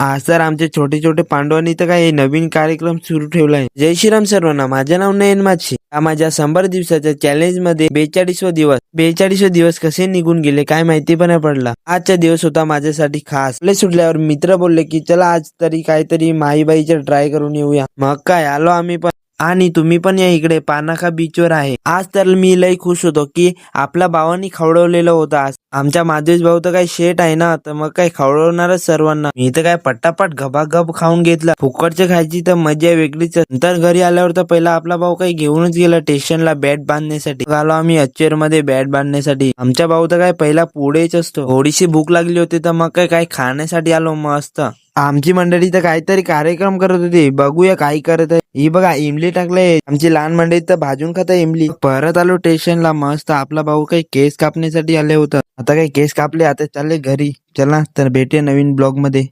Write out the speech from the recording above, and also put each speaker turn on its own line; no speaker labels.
आज तर आमचे छोटे छोटे पांडवांनी तर काही नवीन कार्यक्रम सुरू ठेवलाय. जय श्रीराम सर्वांना. माझे नाव नयन माछी. माझ्या 100 दिवसाच्या चॅलेंज मध्ये 42 दिवस कसे निघून गेले काय माहिती पण नाही पडला. आजचा दिवस होता माझ्यासाठी खास. सुटल्यावर मित्र बोलले की चला आज तरी काहीतरी माहीबाईचे ट्राय करून येऊया. मग काय आलो आम्ही पण. आणि तुम्ही पण या इकडे पानाखा बीचवर आहे. आज तर मी लई खुश होतो की आपल्या भावानी खवडवलेलं होतं. आज आमच्या माधवेश भाऊ तर काही शेट आहे ना, तर मग काय खवडवणारच सर्वांना. मी तर काय पटापट गबागब खाऊन घेतला. फुकटचे खायची तर मजा वेगळीच. नंतर घरी आल्यावर तर पहिला आपला भाऊ काही घेऊनच गेला स्टेशनला बॅट बांधण्यासाठी. आलो आम्ही अच्चेर मध्ये बॅट बांधण्यासाठी. आमच्या भाऊ तर काय पहिला पुढेच असतो. थोडीशी भूक लागली होती तर मग काय खाण्यासाठी आलो मस्त. आमची मंडळी तर काहीतरी कार्यक्रम करत होती. बघूया काय करत आहे. ही बघा इमली टाकलंय. आमची लहान मंडळी तर भाजून खात इमली. परत आलो स्टेशनला मस्त. आपला भाऊ काही केस कापण्यासाठी आले होता. आता काही केस कापले, आता चालले घरी. चला तर भेटूया नवीन ब्लॉग मध्ये.